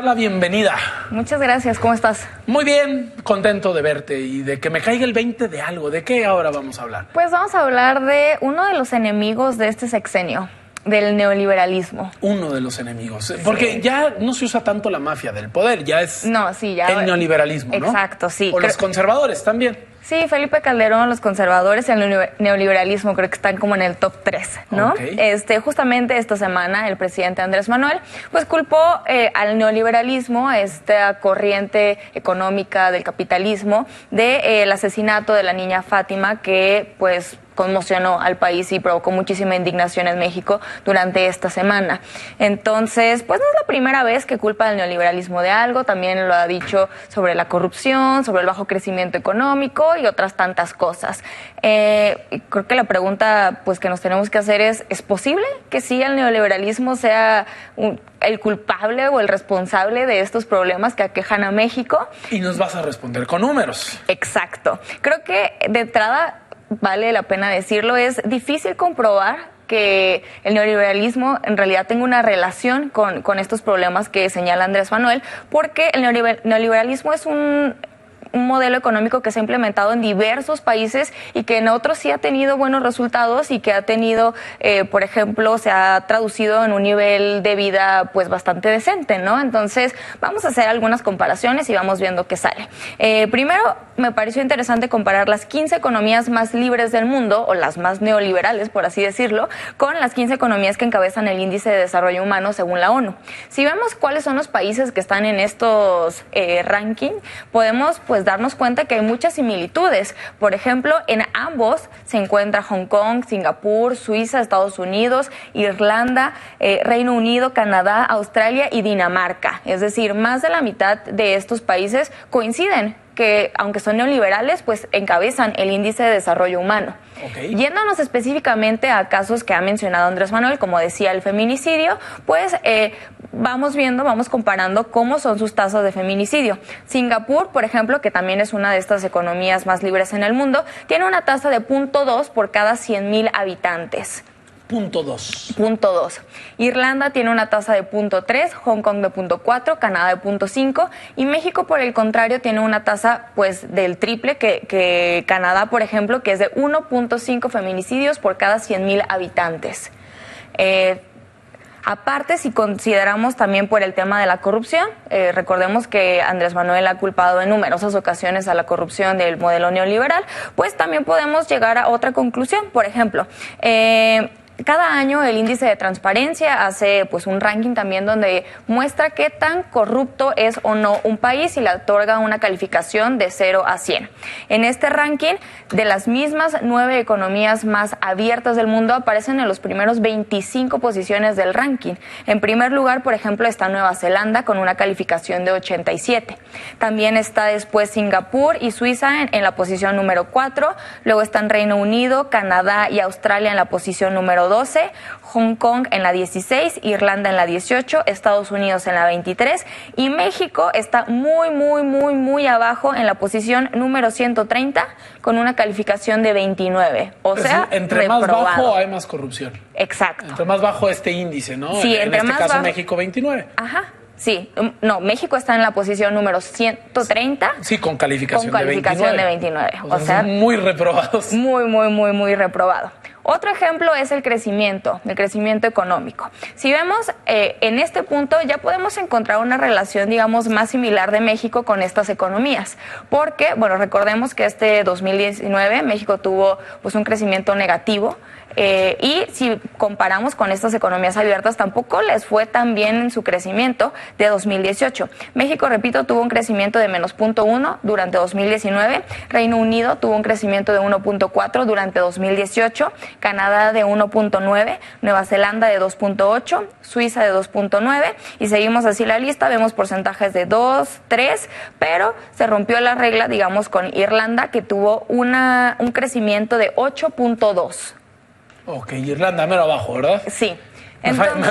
Carla, bienvenida. Muchas gracias, ¿cómo estás? Muy bien, contento de verte y de que me caiga el 20 de algo. ¿De qué ahora vamos a hablar? Pues vamos a hablar de uno de los enemigos de este sexenio, del neoliberalismo. Uno de los enemigos. Porque ya no se usa tanto la mafia del poder, ya es ya el neoliberalismo, ¿no? Exacto, sí. O los conservadores también. Sí, Felipe Calderón, los conservadores y el neoliberalismo creo que están como en el top 3, ¿no? Okay. Justamente esta semana el presidente Andrés Manuel pues culpó al neoliberalismo, esta corriente económica del capitalismo, el asesinato de la niña Fátima, que pues conmocionó al país y provocó muchísima indignación en México durante esta semana. Entonces, pues no es la primera vez que culpa al neoliberalismo de algo, también lo ha dicho sobre la corrupción, sobre el bajo crecimiento económico y otras tantas cosas. Creo que la pregunta pues que nos tenemos que hacer ¿es posible que sí el neoliberalismo sea el culpable o el responsable de estos problemas que aquejan a México? Y nos vas a responder con números. Exacto. Creo que de entrada, vale la pena decirlo, es difícil comprobar que el neoliberalismo en realidad tenga una relación con estos problemas que señala Andrés Manuel, porque el neoliberalismo es un modelo económico que se ha implementado en diversos países y que en otros sí ha tenido buenos resultados y que ha tenido, por ejemplo, se ha traducido en un nivel de vida pues bastante decente, ¿no? Entonces vamos a hacer algunas comparaciones y vamos viendo qué sale. Primero, me pareció interesante comparar las 15 economías más libres del mundo, o las más neoliberales, por así decirlo, con las 15 economías que encabezan el Índice de Desarrollo Humano según la ONU. Si vemos cuáles son los países que están en estos rankings, podemos pues darnos cuenta que hay muchas similitudes. Por ejemplo, en ambos se encuentra Hong Kong, Singapur, Suiza, Estados Unidos, Irlanda, Reino Unido, Canadá, Australia y Dinamarca. Es decir, más de la mitad de estos países coinciden que, aunque son neoliberales, pues encabezan el Índice de Desarrollo Humano. Okay. Yéndonos específicamente a casos que ha mencionado Andrés Manuel, como decía el feminicidio, pues vamos comparando cómo son sus tasas de feminicidio. Singapur, por ejemplo, que también es una de estas economías más libres en el mundo, tiene una tasa de 0.2 por cada 100,000 habitantes. 0.2. Irlanda tiene una tasa de 0.3, Hong Kong de 0.4, Canadá de 0.5 y México, por el contrario, tiene una tasa pues del triple que Canadá, por ejemplo, que es de 1.5 feminicidios por cada 100,000 habitantes. Aparte, si consideramos también por el tema de la corrupción, recordemos que Andrés Manuel ha culpado en numerosas ocasiones a la corrupción del modelo neoliberal, pues también podemos llegar a otra conclusión. Por ejemplo, cada año el Índice de Transparencia hace pues un ranking también donde muestra qué tan corrupto es o no un país y le otorga una calificación de 0 a 100. En este ranking, de las mismas 9 economías más abiertas del mundo, aparecen en los primeros 25 posiciones del ranking. En primer lugar, por ejemplo, está Nueva Zelanda con una calificación de 87. También está después Singapur y Suiza en la posición número 4. Luego están Reino Unido, Canadá y Australia en la posición número 12, Hong Kong en la 16, Irlanda en la 18, Estados Unidos en la 23 y México está muy abajo en la posición número 130 con una calificación de 29. O sea, entre reprobado. más bajo hay más corrupción. Exacto. Entre más bajo este índice, ¿no? Sí, en entre este más caso bajo. México 29. Ajá. Sí, no, México está en la posición número 130. Sí, con calificación de 29. O sea, muy reprobados. Muy reprobado. Otro ejemplo es el crecimiento económico. Si vemos en este punto ya podemos encontrar una relación, digamos, más similar de México con estas economías. Porque, bueno, recordemos que este 2019 México tuvo pues un crecimiento negativo. Y si comparamos con estas economías abiertas, tampoco les fue tan bien en su crecimiento de 2018. México, repito, tuvo un crecimiento de menos 0.1 durante 2019. Reino Unido tuvo un crecimiento de 1.4 durante 2018. Canadá de 1.9. Nueva Zelanda de 2.8. Suiza de 2.9. Y seguimos así la lista. Vemos porcentajes de 2, 3, pero se rompió la regla, digamos, con Irlanda, que tuvo un crecimiento de 8.2. Ok, Irlanda mero abajo, ¿verdad? Sí.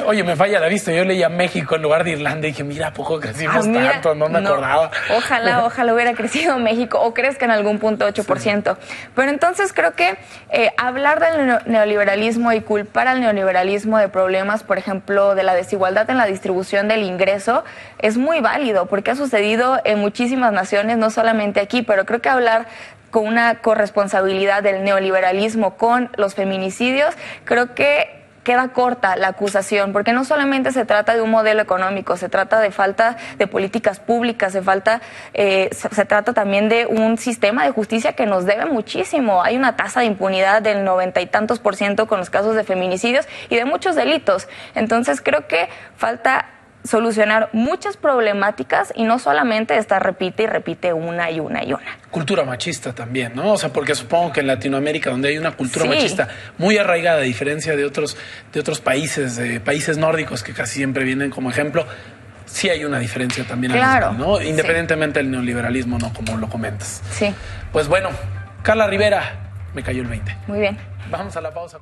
Oye, me falla la vista. Yo leía México en lugar de Irlanda y dije, mira, ¿a poco crecimos tanto? No me acordaba. Ojalá hubiera crecido México, o crezca en algún punto 8%. Sí. Pero entonces creo que hablar del neoliberalismo y culpar al neoliberalismo de problemas, por ejemplo, de la desigualdad en la distribución del ingreso, es muy válido, porque ha sucedido en muchísimas naciones, no solamente aquí, pero creo que hablar con una corresponsabilidad del neoliberalismo con los feminicidios, creo que queda corta la acusación, porque no solamente se trata de un modelo económico, se trata de falta de políticas públicas, se trata también de un sistema de justicia que nos debe muchísimo. Hay una tasa de impunidad del 90 y tantos % con los casos de feminicidios y de muchos delitos. Entonces creo que falta solucionar muchas problemáticas y no solamente estar repite y repite una y una y una. Cultura machista también, ¿no? O sea, porque supongo que en Latinoamérica, donde hay una cultura machista muy arraigada, a diferencia de otros países, países nórdicos que casi siempre vienen como ejemplo, sí hay una diferencia también, claro, ¿no? Independientemente del neoliberalismo, ¿no? Como lo comentas. Sí. Pues bueno, Carla Rivera, me cayó el 20. Muy bien. Vamos a la pausa.